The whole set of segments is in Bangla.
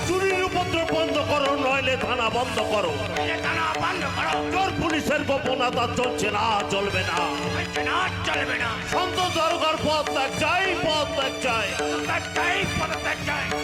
চুরির উপদ্রব বন্ধ করো, নইলে থানা বন্ধ করো। চোর পুলিশের গোপনতা চলছে না, চলবে না। সন্তোষ দারোগার পদ ত্যাগ চাই, পদ ত্যাগ চাই।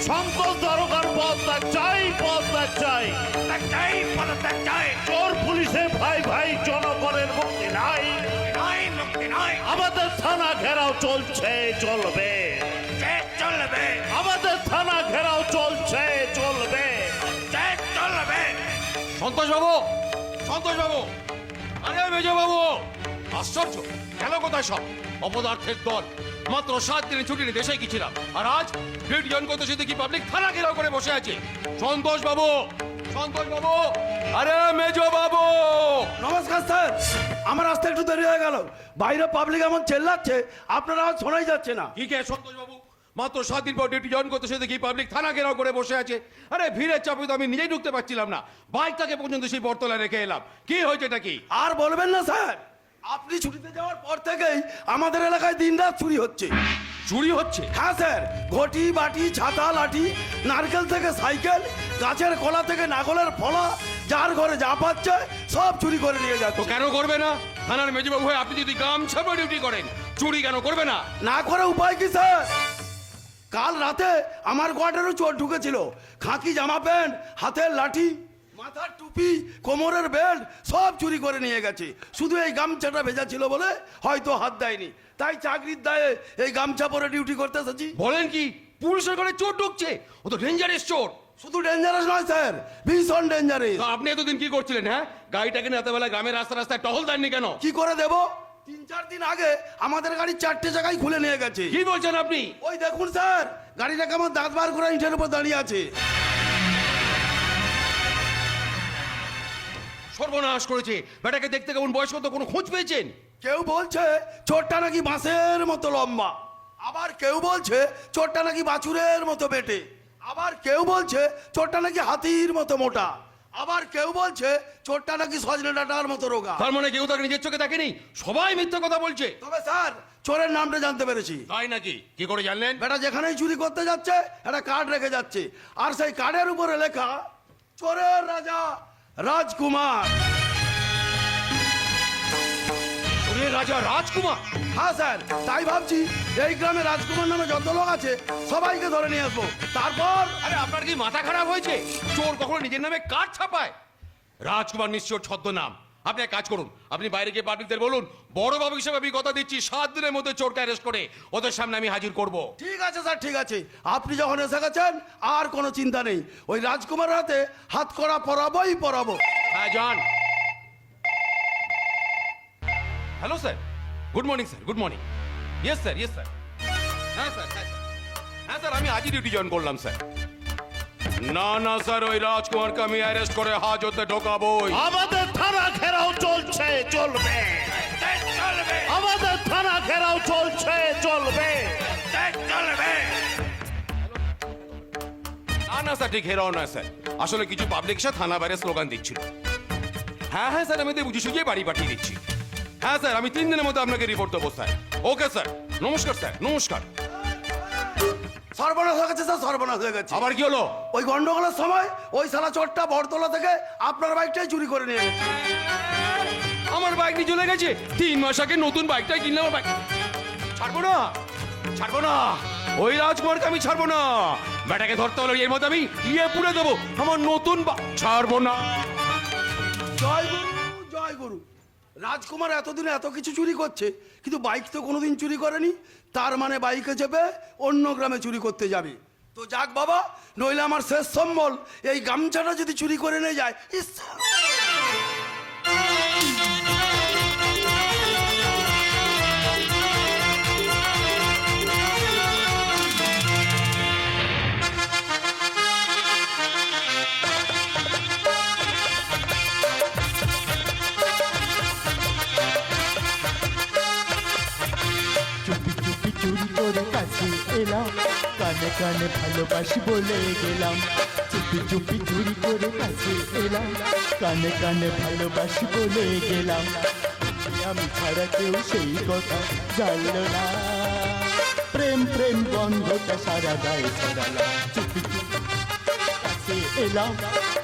সন্তোষ দারোগার পদ ত্যাগ চাই, পদ ত্যাগ চাই। চোর পুলিশে ভাই ভাই, জনগণের মুক্তি নাই। আমাদের থানা ঘেরাও চলছে, চলবে। আমাদের থানা ঘেরাও চলছে, চলবে। সন্তোষ বাবু, সন্তোষ বাবু, আরে মেজো বাবু, আশ্চর্য, গেল কোথায় সব অপদার্থের দল? মাত্র 7 দিনের ছুটি নিয়ে দেশে গেছিলাম, আর আজ ডিউটি জয়েন করতে দেখি পাবলিক থানা ঘেরাও করে বসে আছে। সন্তোষ বাবু, সন্তোষ বাবু, আরে মেজো বাবু। নমস্কার স্যার, আমার আসতে একটু দেরি হয়ে গেল। বাইরে পাবলিক এমন চেল্লাচ্ছে, আপনারা আওয়াজ শোনাই যাচ্ছে না। ঠিক আছে সন্তোষ বাবু, মাত্র 7 দিন পর ডিউটি জয়েন করতে দেখি পাবলিক থানা ঘেরাও করে বসে আছে। আরে ভিড়ের চাপে তো আমি নিজেই ঢুকতে পারছিলাম না, বাইকটাকে পর্যন্ত সেই বটতলায় রেখে এলাম। কি হয়েছে এটা কি? আর বলবেন না স্যার, আপনি ছুটিতে যাওয়ার পর থেকেই আমাদের এলাকায় দিনরাত চুরি হচ্ছে। চুরি হচ্ছে? হ্যাঁ স্যার, ঘটি বাটি ছাতা লাঠি, নারকেল থেকে সাইকেল, গাছের কলা থেকে নাগলের ফলা, যার ঘরে যা পাচ্ছে সব চুরি করে নিয়ে তো যাচ্ছে। কেন করবে না? থানার মেজবাবু হয়ে আপনি যদি গামছা পরে ডিউটি করেন, চুরি কেন করবে না? না করে উপায় কি স্যার? কাল রাতে আমার কোয়ার্টারে চোর ঢুকেছিল। খাকি জামা প্যান্ট, হাতের লাঠি, মাথার টুপি, কোমরের বেল্ট সব চুরি করে নিয়ে গেছে। শুধু এই গামছাটা ভেজা ছিল বলে হয়তো হাত দেয়নি, তাই চাকরির দায়ে এই গামছা পরে ডিউটি করতে এসেছি। বলেন কি, পুলিশের ঘরে চোর ঢুকছে? ও তো ডেঞ্জারাস চোর। শুধু ডেঞ্জারাস নয় স্যার, ভীষণ ডেঞ্জারাস। তো আপনি এতদিন কি করছিলেন? হ্যাঁ, গাড়িটাকে নিয়ে এতবেলা গ্রামের রাস্তায় টহল দেননি কেন? কি করে দেব? 3-4 দিন আগে আমাদের গাড়ি 4টে জায়গায় খুলে নিয়ে গেছে। কি বলছেন আপনি? ওই দেখুন স্যার, গাড়িটাকে আমার দাঁত বার করে ইটের উপর দাঁড়িয়ে আছে। সর্বনাশ করেছে। বেটাকে দেখতে কেমন, বয়স কত, কোনো খোঁজ পেয়েছেন? কেউ বলছে চোরটা নাকি বাঁশের মতো লম্বা, আবার কেউ বলছে চোরটা নাকি বাছুরের মতো বেটে, আবার কেউ বলছে চোরটা নাকি হাতির মতো মোটা, আবার কেউ বলছে চোরটা নাকি সজনে ডাঁটার মতো রোগা। তার মানে কেউ তাকে নিজের চোখে দেখেনি, সবাই মিথ্যা কথা বলছে। তবে স্যার, চোরের নামটা জানতে পেরেছি। তাই নাকি? কি করে জানলেন? বেটা যেখানেই চুরি করতে যাচ্ছে একটা কার্ড রেখে যাচ্ছে, আর সেই কার্ডের উপরে লেখা চোরের রাজা রাজকুমার। চোরের রাজা রাজকুমার? হ্যাঁ স্যার, তাই ভাবছি এই গ্রামে রাজকুমার নামে যত লোক আছে সবাইকে ধরে নিয়ে আসবো। তারপর আরে আপনার কি মাথা খারাপ হয়েছে? চোর কখনো নিজের নামে কার্ড ছাপায়? রাজকুমার নিশ্চয় ছদ্মনাম। আপনি এক কাজ করুন, আপনি বাইরে গিয়ে পাবলিকদের বলুন, বড় বাবু হিসেবে আমি কথা দিচ্ছি 7 দিনের মধ্যে চোরকে অ্যারেস্ট করে ওদের সামনে আমি হাজির করব। ঠিক আছে স্যার, ঠিক আছে। আপনি যখন এসে গেছেন আর কোনো চিন্তা নেই, ওই রাজকুমারের হাতে হাত করা পরাবোই পরাবো। হ্যাঁ যান। Hello sir, good morning sir, good morning. Yes sir, yes sir. হ্যাঁ স্যার, হ্যাঁ স্যার, আমি আজই ডিউটি জয়েন করলাম স্যার। না না স্যার, ওই রাজকুমারকে আমি অ্যারেস্ট করে হাজতে ঢোকাবোই। আমাদের থানা ঘেরাও চলছে, চলবে। আমাদের থানা ঘেরাও চলছে, চলবে। না না স্যার, ঠিক হেরাও না স্যার, আসলে কিছু পাবলিক স্যার থানা বাইরে স্লোগান দিচ্ছিল। হ্যাঁ হ্যাঁ স্যার, আমি বুঝি সুঝিয়ে বাড়ি পাঠিয়ে দিচ্ছি। হ্যাঁ স্যার, আমি 3 দিনের মধ্যে আপনাকে রিপোর্ট দেবো স্যার। ওকে স্যার, নমস্কার স্যার, নমস্কার। সর্বনাশ হয়ে গেছে স্যার, সর্বনাশ হয়ে গেছে। আবার কি হলো? ওই গন্ডগোলের সময় ওই শালা চোরটা বটতলা থেকে আপনার বাইকটাই চুরি করে নিয়ে গেছে। আমার বাইক নিয়ে চলে গেছে। 3 মাস আগে নতুন বাইকটাই কিনলাম, আমার বাইক ছাড়বো না, ছাড়বো না। ওই রাজকুমারকে আমি ছাড়বো না। ব্যাটাকে ধরতে হলো, এর মধ্যে আমি পুড়ে দেবো আমার নতুন ছাড়বো না। জয় গুরু, জয় গুরু। রাজকুমার এতদিনে এত কিছু চুরি করছে, কিন্তু বাইক তো কোনোদিন চুরি করেনি। তার মানে বাইকে চেপে অন্য গ্রামে চুরি করতে যাবে। তো যাক বাবা, নইলে আমার শেষ সম্বল এই গামছাটা যদি চুরি করে নিয়ে যায়। ইস, চুপি চুপি চুরি করে কাছে এলাম, কানে কানে ভালোবাসি বলে গেলাম। চুপি চুপি চুরি করে কাছে এলাম, কানে কানে ভালোবাসি বলে গেলাম। আমি ছাড়া কেউ সেই কথা জানলো না। প্রেম প্রেম গন্ধটা সারা গায়ে ছড়ালাম চুপি চুপি কাছে এলাম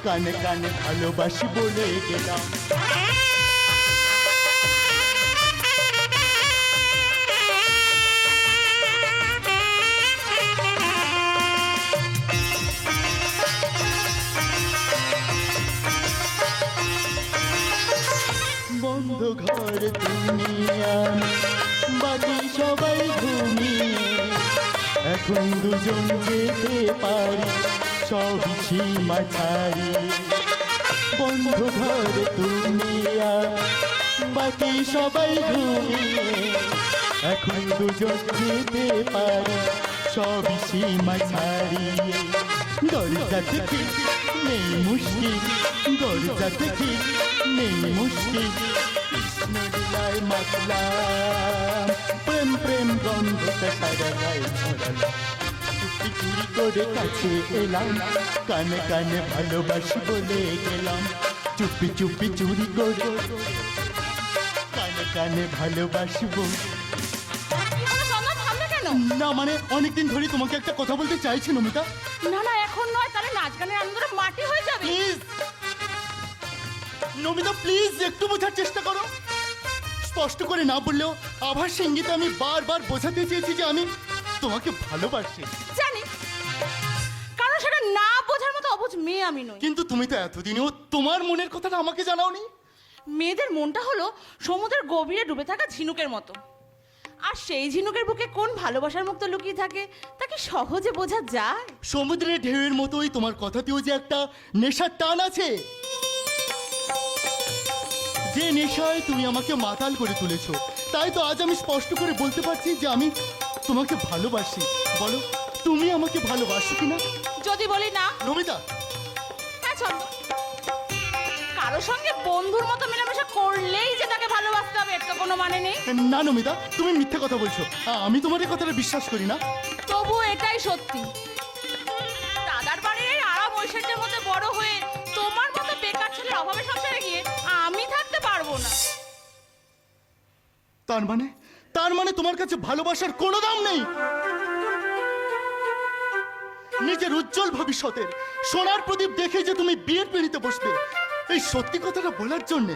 কানে কানে ভালোবাসি বলে গেলাম বন্ধ ঘর তুমি আমি বাকি সবাই ঘুমিয়ে এখন দুজন যেতে পারি সবই সীমা ছাড়ি বন্ধ ঘর তুমি আমি বাকি সবাই ঘুমিয়ে এখন দুজন যেতে পারি সবই সীমা ছাড়িয়ে দরজা থেকে নেই মুশকিল দরজা থেকে নেই মুশকিল কৃষ্ণলীলায় মাতলাম প্রেম প্রেম গন্ধটা সারা গায়ে ছড়ালাম চুপি চুরি করে কাছে এলাম কানে কানে ভালোবাসি বলে গেলাম চুপি চুপি চুরি করে কানে কানে ভালোবাসবো না মানে অনেকদিন ধরে তোমাকে একটা কথা বলতে চাইছি নমিতা না না এখন নয়, তাহলে নাচ গানের আন্দোলনে মাটি হয়ে যাবে। প্লিজ নমিতা প্লিজ একটু বোঝার চেষ্টা করো স্পষ্ট করে না বললেও আভাস ইঙ্গিতে আমি বারবার বোঝাতে চেয়েছি যে আমি তোমাকে ভালোবাসি জানি, কারণ সেটা না বোঝার মতো অবুঝ মেয়ে আমি নই। কিন্তু তুমি তো এতদিনেও তোমার মনের কথাটা আমাকে জানাওনি মেয়েদের মনটা হলো সমুদ্রের গভীরে ডুবে থাকা ঝিনুকের মতো, আর সেই ঝিনুকের বুকে কোন ভালোবাসার মুক্ত লুকিয়ে থাকে তা কি সহজে বোঝা যায়? সমুদ্রের ঢেউয়ের মতোই তোমার কথাতেও যে একটা নেশার টান আছে, যে নেশায় তুমি আমাকে মাতাল করে তুলেছো। তাই তো আজ আমি স্পষ্ট করে বলতে পারছি যে আমি তোমাকে ভালোবাসি। বলো তুমি আমাকে ভালোবাসো কিনা? যদি বলি না। নমিতা, হ্যাঁ চন্দ্র, কারোর সঙ্গে বন্ধুর মতো মেলামেশা করলেই যে তাকে ভালোবাসতে হবে এর তো কোনো মানে নেই। না নমিতা, তুমি মিথ্যে কথা বলছো। আমি তোমার এই কথাটা বিশ্বাস করি না। তবু এটাই সত্যি, দাদার বাড়ির এই আরাম ঐশ্বর্যের মধ্যে বড় হয়ে তোমার মতো বেকার ছেলের অভাবে সংসারে গিয়ে আমি থাকতে পারবো না। তার মানে তোমার কাছে ভালোবাসার কোনো দাম নেই? নিজের উজ্জ্বল ভবিষ্যতের সোনার প্রদীপ দেখে যে তুমি বিয়ের পিঁড়িতে বসবে, এই সত্যি কথাটা বলার জন্য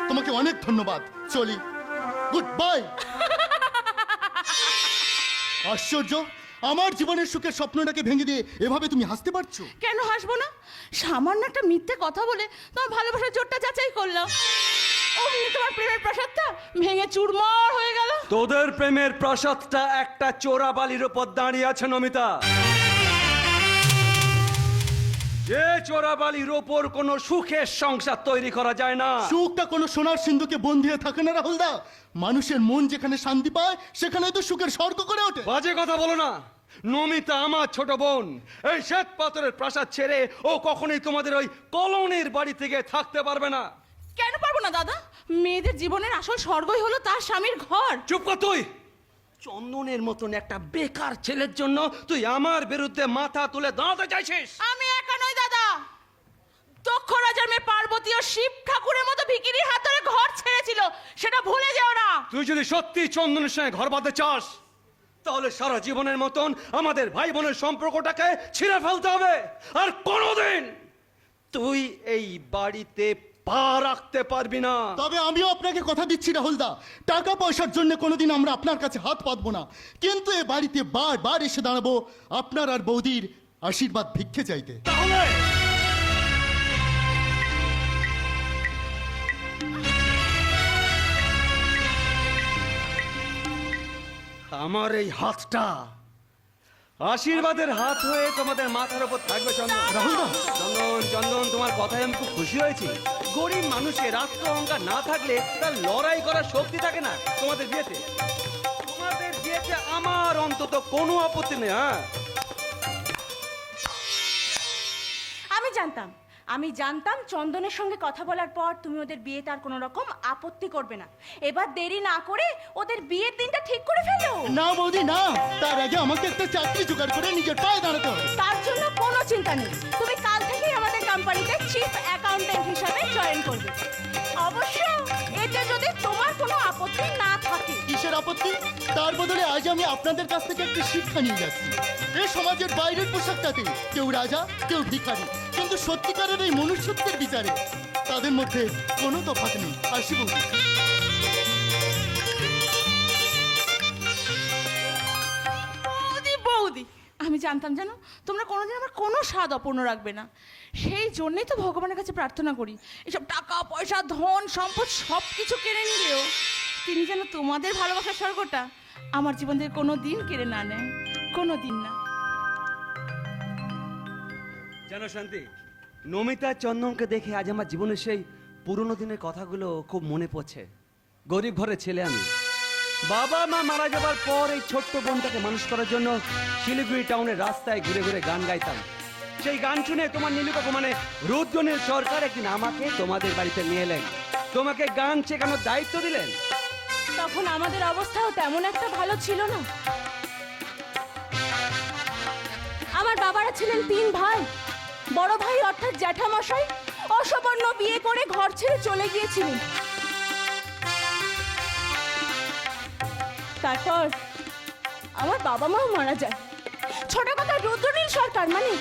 তোমাকে অনেক ধন্যবাদ। চলি, গুড বাই। আশ্চর্য, আমার জীবনের সুখের স্বপ্নটাকে ভেঙে দিয়ে এভাবে তুমি হাসতে পারছো? কেন হাসবো না? সামান্য একটা মিথ্যে কথা বলে তোমার ভালোবাসার জোরটা যাচাই করলাম, অমনি তোমার প্রেমের প্রাসাদটা ভেঙে চুরমার হয়ে গেল। তোদের প্রেমের প্রাসাদটা একটা চোরা বালির উপর দাঁড়িয়ে আছে নমিতা। যে চোরা বালির ওপর কোনো সুখের সংসার তৈরি করা যায় না। সুখটা কোনো সোনার সিন্ধুকে বন্ধিয়ে থাকে না রাহুলদা। মানুষের মন যেখানে শান্তি পায় সেখানে তো সুখের স্বর্গ করে ওঠে। বাজে কথা বলো না। নমিতা আমার ছোট বোন। এই শ্বেত পাথরের প্রাসাদ ছেড়ে ও কখনোই তোমাদের ওই কলোনির বাড়ি থেকে থাকতে পারবে না। কেন পারবো না দাদা? মেয়েদের জীবনের আসল স্বর্গই হলো তার স্বামীর ঘর। চুপ কর তুই। চন্দনের মতন একটা বেকার ছেলের জন্য তুই আমার বিরুদ্ধে মাথা তুলে দাঁড়াতে চাইছিস? আমি একা নই দাদা, দক্ষ রাজার মেয়ে পার্বতী ও শিব ঠাকুরের মতো ভিখিরির হাত ধরে ঘর ছেড়েছিল, সেটা ভুলে যেও না। তুই যদি সত্যি চন্দনের সঙ্গে ঘর বাঁধতে চাস তাহলে সারা জীবনের মতন আমাদের ভাই বোনের সম্পর্কটাকে ছিঁড়ে ফেলতে হবে। আর কোনোদিন তুই এই বাড়িতে পা রাখতে পারবি না। তবে আমিও আপনাকে কথা দিচ্ছি রাহুলদা, টাকা পয়সার জন্য কোনোদিন আমরা আপনার কাছে হাত পাতবো না, কিন্তু এ বাড়িতে বারবার এসে দাঁড়াবো আপনার আর বৌদির আশীর্বাদ ভিক্ষে চাইতে। তাহলে আমার এই হাতটা আশীর্বাদের হাত হয়ে তোমাদের মাথার উপর থাকবে। চন্দন, রাহুলদা, চন্দন, তোমার কথায় আমি খুব খুশি হয়েছি। গরিব মানুষের আত্ম অহংকার না থাকলে তার লড়াই করার শক্তি থাকে না। তোমাদের বিয়েতে আমার অন্তত কোনো আপত্তি নেই। হ্যাঁ, আমি জানতাম চন্দনের সঙ্গে কথা বলার পর তুমি ওদের বিয়েতে আর কোনো রকম আপত্তি করবে না। এবার দেরি না করে ওদের বিয়ের দিনটা ঠিক করে ফেলো। না বৌদি না, তার আগে আমাকে একটা চাকরি জোগাড় করে নিজের পায়ে দাঁড়াতে হবে। তার জন্য কোনো চিন্তা নেই, তুমি কাল থেকেই আমাদের কোম্পানিতে চিফ অ্যাকাউন্টেন্ট হিসাবে জয়েন করবে। অবশ্য এতে যদি তোমার কোনো আপত্তি না থাকে। কিসের কিসের আপত্তি? তার বদলে আজ আমি আপনাদের কাছ থেকে একটি শিক্ষা নিয়ে যাচ্ছি। এই সমাজের বাইরের পোশাকটাতে কেউ রাজা, কেউ ভিখারি, কিন্তু সত্যিকারের এই মনুষ্যত্বের বিচারে তাদের মধ্যে কোনো তফাৎ নেই। আসি বৌদি। বৌদি বৌদি, আমি জানতাম জানো তোমরা কোনোদিন আমার কোনো স্বাদ অপূর্ণ রাখবে না। সেই জন্যই তো ভগবানের কাছে প্রার্থনা করি, এসব টাকা পয়সা ধন সম্পদ সব কিছু কেড়ে নিলেও তিনি যেন তোমাদের ভালোবাসার স্বর্গটা আমার জীবন থেকে কোনো দিন কেড়ে না নেয়, কোনো দিন না। জানো শান্তি, নমিতা চন্দনকে দেখে আজ আমার জীবনের সেই পুরনো দিনের কথাগুলো খুব মনে পড়ছে। গরিব ঘরের ছেলে আমি, বাবা মা মারা যাবার পর এই ছোট্ট বোনটাকে মানুষ করার জন্য শিলিগুড়ি টাউনের রাস্তায় ঘুরে ঘুরে গান গাইতাম। সেই গান শুনে তোমার নীলু কাকু মানে রুদ্রনীল সরকার একদিন আমাকে তোমাদের বাড়িতে নিয়ে এলেন, তোমাকে গান শেখানোর দায়িত্ব দিলেন। তখন আমাদের অবস্থাও তেমন একটা ভালো ছিল না। আমার বাবারা ছিলেন 3 ভাই। বড় ভাই অর্থাৎ জ্যাঠামশাই অসবর্ণ বিয়ে করে ঘর ছেড়ে চলে গিয়েছিলেন। তারপর আমার বাবা মাও মারা যায়। ছোট কথা রুদ্রনীল সরকার মানে